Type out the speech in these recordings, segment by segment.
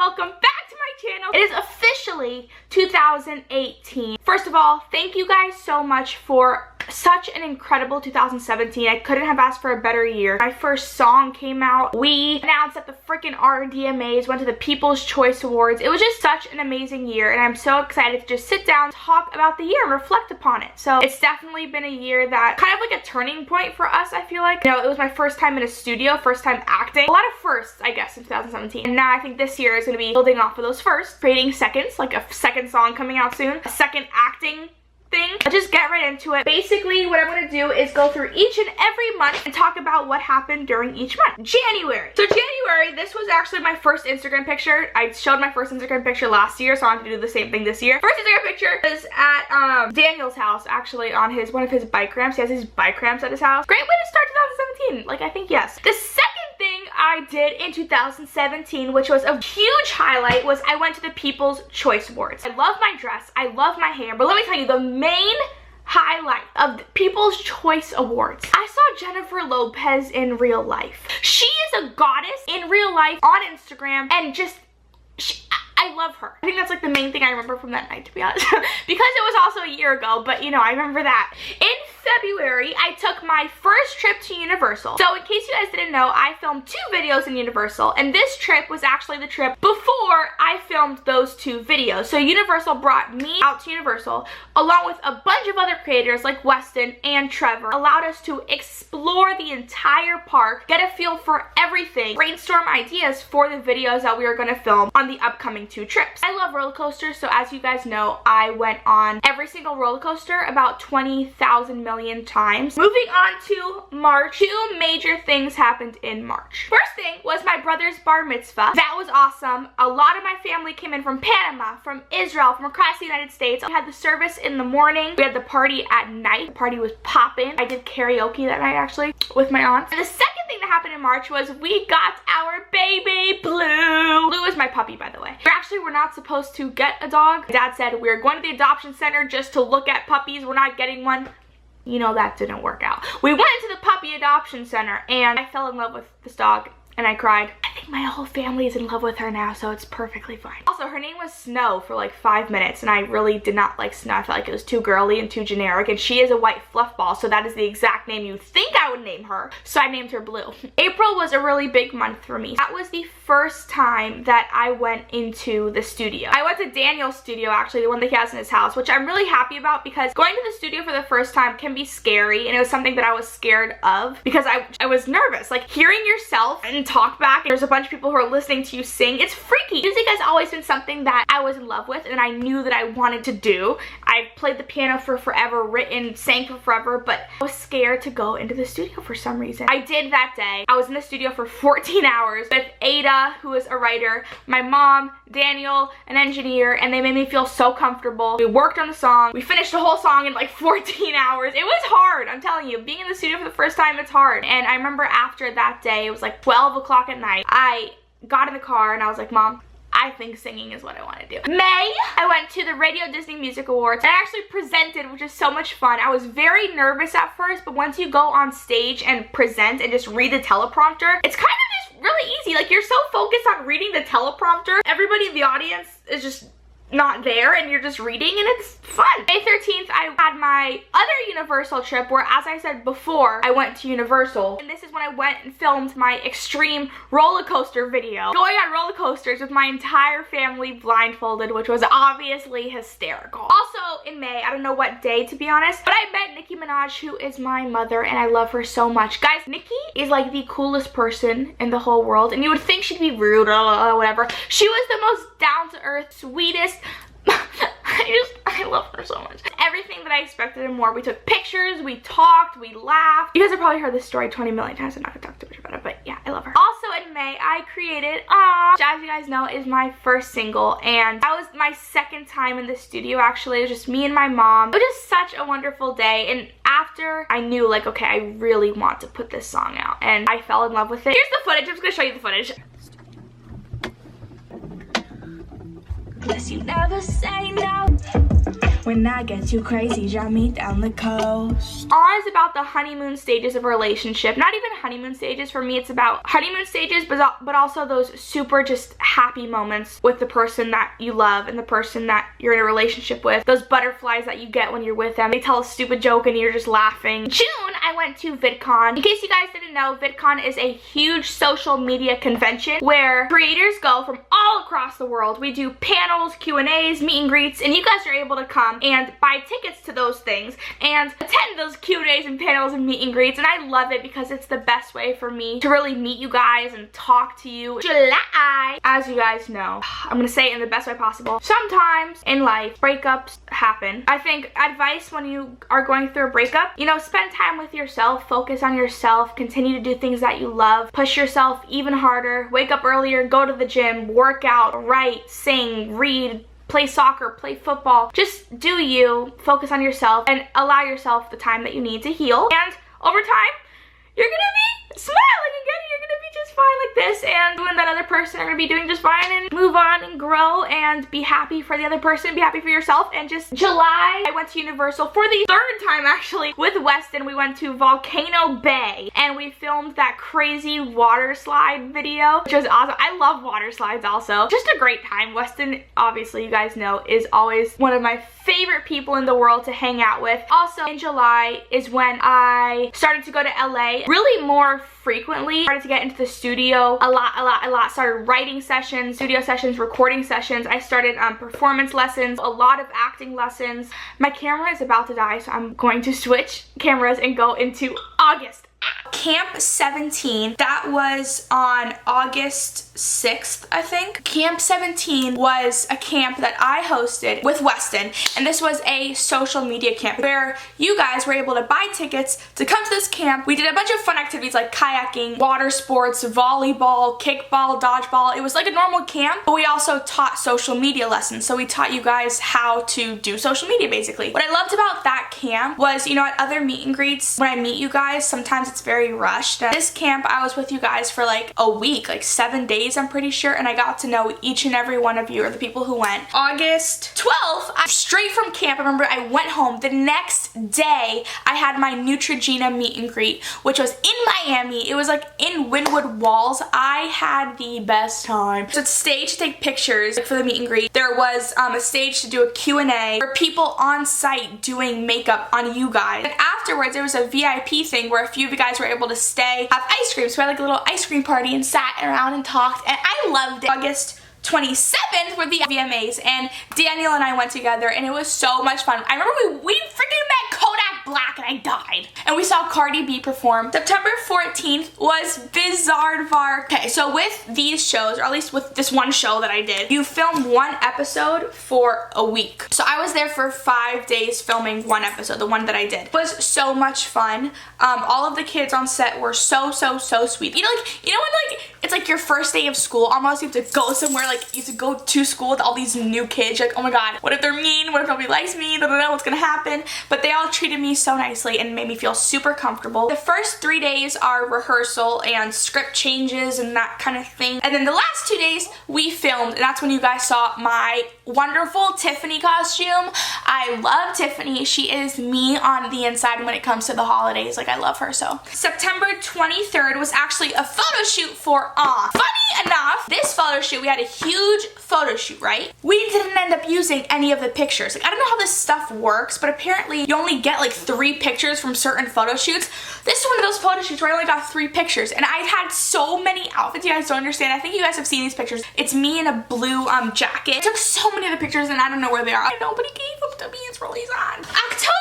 welcome back to my channel. It is officially 2018. First of all, thank you guys so much for such an incredible 2017. I couldn't have asked for a better year. My first song came out. We announced that the freaking RDMAs went to the People's Choice Awards. It was just such an amazing year, and I'm so excited to just sit down, talk about the year, and reflect upon it. So it's definitely been a year that kind of like a turning point for us, I feel like. You know, it was my first time in a studio, first time acting. A lot of firsts, I guess, in 2017. And now I think this year is going to be building off of those firsts, creating seconds, like a second song coming out soon, a second acting thing. Let's just get right into it. Basically, what I'm going to do is go through each and every month and talk about what happened during each month. January. So January, this was actually my first Instagram picture. I showed my first Instagram picture last year, so I wanted to do the same thing this year. First Instagram picture is at Daniel's house, actually, on one of his bike ramps. He has his bike ramps at his house. Great way to start 2017. Like, I think yes. The second thing I did in 2017, which was a huge highlight, was I went to the People's Choice Awards. I love my dress, I love my hair, but let me tell you, the main highlight of the People's Choice Awards, I saw Jennifer Lopez in real life. She is a goddess in real life on Instagram, and just I love her. I think that's like the main thing I remember from that night, to be honest. Because it was also a year ago, but you know, I remember that. In February, I took my first trip to Universal. So in case you guys didn't know, I filmed 2 videos in Universal, and this trip was actually the trip before I filmed those 2 videos. So Universal brought me out to Universal, along with a bunch of other creators like Weston and Trevor, allowed us to explore the entire park, get a feel for everything, brainstorm ideas for the videos that we were going to film on the upcoming 2 trips. I love roller coasters, so as you guys know, I went on every single roller coaster about 20,000 million times. Moving on to March, 2 major things happened in March. First thing was my brother's bar mitzvah. That was awesome. A lot of my family came in from Panama, from Israel, from across the United States. We had the service in the morning. We had the party at night. The party was popping. I did karaoke that night, actually, with my aunts. And the second thing that happened in March was we got our baby Blue. Blue is my puppy, by the way. We're not supposed to get a dog. Dad said we're going to the adoption center just to look at puppies. We're not getting one. You know, that didn't work out. We went into the puppy adoption center, and I fell in love with this dog, and I cried. I think my whole family is in love with her now, so it's perfectly fine. Also, her name was Snow for like 5 minutes, and I really did not like Snow. I felt like it was too girly and too generic, and she is a white fluff ball, so that is the exact name you'd think I would name her, so I named her Blue. April was a really big month for me. That was the first time that I went into the studio. I went to Daniel's studio, actually, the one that he has in his house, which I'm really happy about, because going to the studio for the first time can be scary, and it was something that I was scared of because I was nervous. Like, hearing yourself and talk back, and there's a bunch of people who are listening to you sing, it's freaky. Music has always been something that I was in love with, and I knew that I wanted to do. I played the piano for forever, written, sang for forever, but I was scared to go into the studio for some reason. I did that day. I was in the studio for 14 hours with Ada, who is a writer, my mom, Daniel, an engineer, and they made me feel so comfortable. We worked on the song. We finished the whole song in like 14 hours. It was hard, I'm telling you. Being in the studio for the first time, it's hard. And I remember after that day, it was like 12 o'clock at night, I got in the car and I was like, Mom, I think singing is what I want to do. May, I went to the Radio Disney Music Awards and I actually presented, which is so much fun. I was very nervous at first, but once you go on stage and present and just read the teleprompter, it's kind of just really easy. Like, you're so focused on reading the teleprompter, everybody in the audience is just not there, and you're just reading, and it's fun. May 13th, I had my other Universal trip where, as I said before, I went to Universal, and this is when I went and filmed my extreme roller coaster video, going on roller coasters with my entire family blindfolded, which was obviously hysterical. Also in May, I don't know what day, to be honest, but I met Nicki Minaj, who is my mother, and I love her so much. Guys, Nicki is like the coolest person in the whole world, and you would think she'd be rude or whatever. She was the most down-to-earth, sweetest. I love her so much. Everything that I expected and more. We took pictures, we talked, we laughed. You guys have probably heard this story 20 million times. I'm not gonna talk too much about it, but yeah, I love her. Also in May, I created Aww, which, as you guys know, is my first single, and that was my second time in the studio, actually. It was just me and my mom. It was just such a wonderful day, and after I knew, like, okay, I really want to put this song out, and I fell in love with it. Here's the footage. I'm just gonna show you the footage. Guess you never say no. When I get too crazy, drive me down the coast. Awe is about the honeymoon stages of a relationship. Not even honeymoon stages. For me, it's about honeymoon stages, but also those super just happy moments with the person that you love and the person that you're in a relationship with. Those butterflies that you get when you're with them. They tell a stupid joke and you're just laughing. June, I went to VidCon. In case you guys didn't know, VidCon is a huge social media convention where creators go from all across the world. We do panels, Q&As, meet and greets, and you guys are able to come and buy tickets to those things and attend those Q&As and panels and meet and greets, and I love it because it's the best way for me to really meet you guys and talk to you. July, as you guys know, I'm gonna say it in the best way possible. Sometimes in life, breakups happen. I think advice when you are going through a breakup, you know, spend time with yourself, focus on yourself, continue to do things that you love, push yourself even harder, wake up earlier, go to the gym, work out, write, sing, read, play soccer, play football. Just do you, focus on yourself, and allow yourself the time that you need to heal. And over time, you're gonna be smiling again. You're gonna be just fine like this, and you and that other person are gonna be doing just fine, and move on and grow and be happy for the other person, be happy for yourself. And just July, I went to Universal for the third time actually with Weston. We went to Volcano Bay and we filmed that crazy water slide video, which was awesome. I love water slides also. Just a great time. Weston, obviously you guys know, is always one of my favorite people in the world to hang out with. Also in July is when I started to go to LA really more frequently. Started to get into the studio a lot. Started writing sessions, studio sessions, recording sessions. I started performance lessons, a lot of acting lessons. My camera is about to die, so I'm going to switch cameras and go into August. Camp 17, that was on August 6th, I think. Camp 17 was a camp that I hosted with Weston, and this was a social media camp where you guys were able to buy tickets to come to this camp. We did a bunch of fun activities like kayaking, water sports, volleyball, kickball, dodgeball. It was like a normal camp, but we also taught social media lessons. So we taught you guys how to do social media basically. What I loved about that camp was, you know, at other meet and greets, when I meet you guys, sometimes it's very rushed. At this camp, I was with you guys for like a week, like 7 days, I'm pretty sure, and I got to know each and every one of you, or the people who went. August 12th, straight from camp, I remember I went home. The next day, I had my Neutrogena meet and greet, which was in Miami. It was like in Wynwood Walls. I had the best time. So it's a stage to take pictures for the meet and greet. There was a stage to do a Q&A. There were people on site doing makeup on you guys. And afterwards, there was a VIP thing where a few of you guys were able to stay, have ice cream. So we had like a little ice cream party and sat around and talked, and I loved it. August 27th were the VMAs, and Daniel and I went together, and it was so much fun. I remember we freaking met Kodak Black, and I died. And we saw Cardi B perform. September 14th was Bizarrevark. Okay, so with these shows, or at least with this one show that I did, you film one episode for a week. So I was there for 5 days filming one episode, the one that I did. It was so much fun. All of the kids on set were so sweet. You know when like it's like your first day of school, almost you have to go somewhere, like you have to go to school with all these new kids. You're like, oh my god, what if they're mean? What if nobody likes me? I don't know what's gonna happen. But they all treated me so nicely and made me feel super comfortable. The first 3 days are rehearsal and script changes and that kind of thing. And then the last 2 days we filmed, and that's when you guys saw my wonderful Tiffany costume. I love Tiffany. She is me on the inside when it comes to the holidays. Like, I love her so. September 23rd was actually a photo shoot for Awe. Funny enough, this photo shoot, we had a huge photo shoot, right? We didn't end up using any of the pictures. Like, I don't know how this stuff works, but apparently you only get like 3 pictures from certain photo shoots. This is one of those photo shoots where I only got 3 pictures, and I had so many outfits. You guys don't understand. I think you guys have seen these pictures. It's me in a blue jacket. I took so many of the pictures, and I don't know where they are. Nobody gave them to me. It's really sad. October!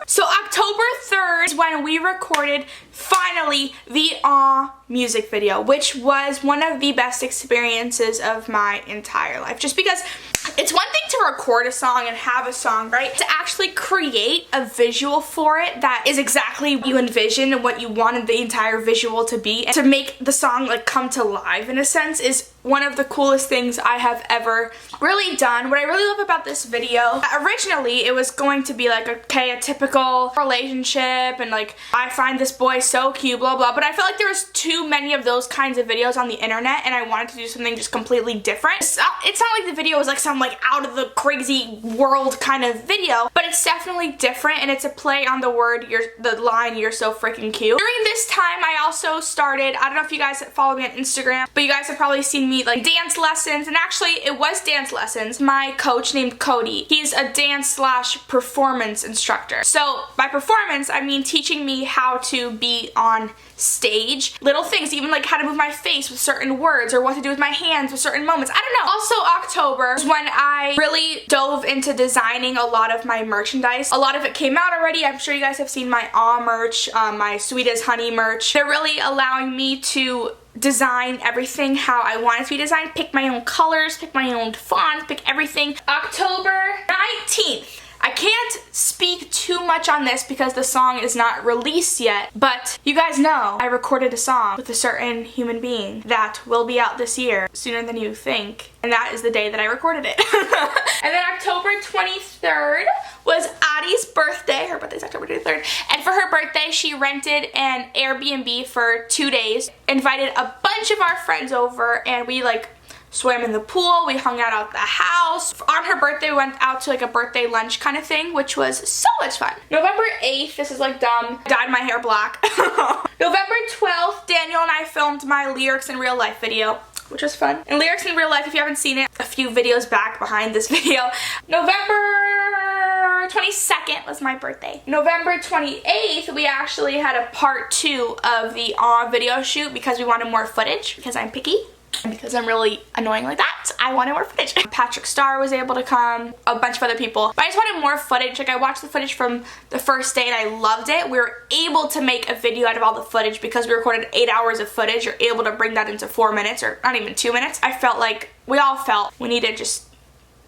So October 3rd is when we recorded, finally, the Awe music video, which was one of the best experiences of my entire life. Just because it's one thing to record a song and have a song, right? To actually create a visual for it that is exactly what you envision and what you wanted the entire visual to be, and to make the song like come to life in a sense, is one of the coolest things I have ever really done. What I really love about this video, originally it was going to be like, okay, a typical relationship, and like I find this boy so cute, blah, blah. But I felt like there was too many of those kinds of videos on the internet, and I wanted to do something just completely different. It's not like the video was like some like out of the crazy world kind of video, but it's definitely different, and it's a play on the word, the line, "You're so freaking cute." During this time, I also started, I don't know if you guys follow me on Instagram, but you guys have probably seen me like dance lessons, and actually it was dance lessons. My coach named Cody, he's a dance / performance instructor. So by performance, I mean teaching me how to be on stage. Little things, even like how to move my face with certain words or what to do with my hands with certain moments. I don't know. Also, October is when I really dove into designing a lot of my merchandise. A lot of it came out already. I'm sure you guys have seen my Aw merch, my Sweet as Honey merch. They're really allowing me to design everything how I want it to be designed, pick my own colors, pick my own fonts, pick everything. October 19th. I can't speak too much on this because the song is not released yet, but you guys know I recorded a song with a certain human being that will be out this year, sooner than you think, and that is the day that I recorded it. And then October 23rd was Addie's birthday. Her birthday's October 23rd, and for her birthday she rented an Airbnb for 2 days, invited a bunch of our friends over, and we like swam in the pool, we hung out at the house. On her birthday, we went out to like a birthday lunch kind of thing, which was so much fun. November 8th, this is like dumb, dyed my hair black. November 12th, Daniel and I filmed my Lyrics in Real Life video, which was fun. And Lyrics in Real Life, if you haven't seen it, a few videos back behind this video. November 22nd was my birthday. November 28th, we actually had a part 2 of the Aw video shoot because we wanted more footage, because I'm picky. And because I'm really annoying like that, I wanted more footage. Patrick Starr was able to come, a bunch of other people. But I just wanted more footage. Like, I watched the footage from the first day and I loved it. We were able to make a video out of all the footage because we recorded 8 hours of footage. You're able to bring that into 4 minutes, or not even 2 minutes. I felt like, we all felt we needed just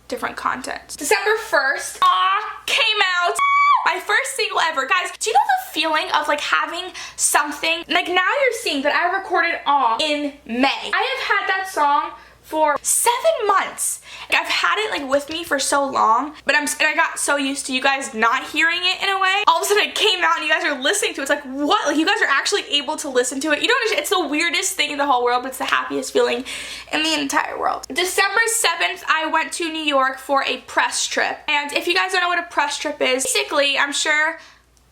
different content. December 1st, Aw came out. My first single ever. Guys, do you know the feeling of like having something, like now you're seeing that I recorded Aw in May. I have had that song for 7 months. Like, I've had it like with me for so long, but I got so used to you guys not hearing it in a way. All of a sudden it came out and you guys are listening to it. It's like, what? Like, you guys are actually able to listen to it. You don't understand. It's the weirdest thing in the whole world, but it's the happiest feeling in the entire world. December 7th, I went to New York for a press trip. And if you guys don't know what a press trip is, basically, I'm sure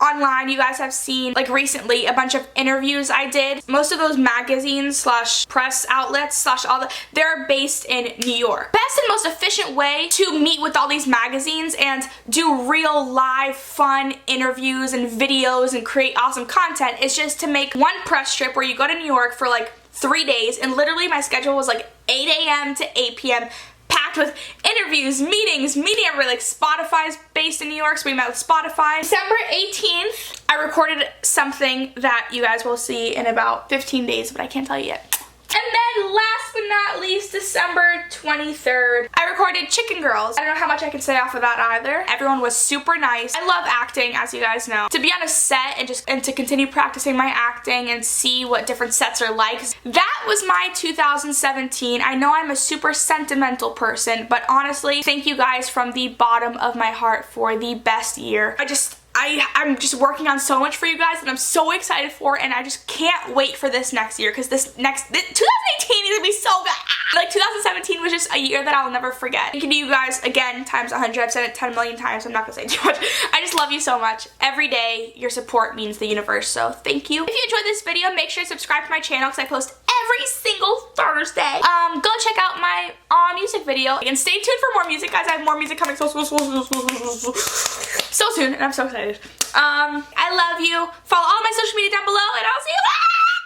online you guys have seen like recently a bunch of interviews I did. Most of those magazines / press outlets / all that, they're based in New York. Best and most efficient way to meet with all these magazines and do real live fun interviews and videos and create awesome content is just to make one press trip where you go to New York for like 3 days, and literally my schedule was like 8 a.m. to 8 p.m. packed with interviews, meetings, meeting everybody. Like, Spotify's based in New York, so we met with Spotify. December 18th, I recorded something that you guys will see in about 15 days, but I can't tell you yet. And then last but not least, December 23rd, I recorded Chicken Girls. I don't know how much I can say off of that either. Everyone was super nice. I love acting, as you guys know. To be on a set and to continue practicing my acting and see what different sets are like. That was my 2017. I know I'm a super sentimental person, but honestly, thank you guys from the bottom of my heart for the best year. I'm just working on so much for you guys, and I'm so excited for it, and I just can't wait for this next year, because 2018 is gonna be so good. Like, 2017 was just a year that I'll never forget. Thank you to you guys again times 100. I've said it 10 million times, so I'm not gonna say too much. I just love you so much. Every day, your support means the universe, so thank you. If you enjoyed this video, make sure to subscribe to my channel, because I post every single Thursday. Go check out my Aw music video, and stay tuned for more music, guys. I have more music coming so soon, and I'm so excited. I love you. Follow all my social media down below, and I'll see you.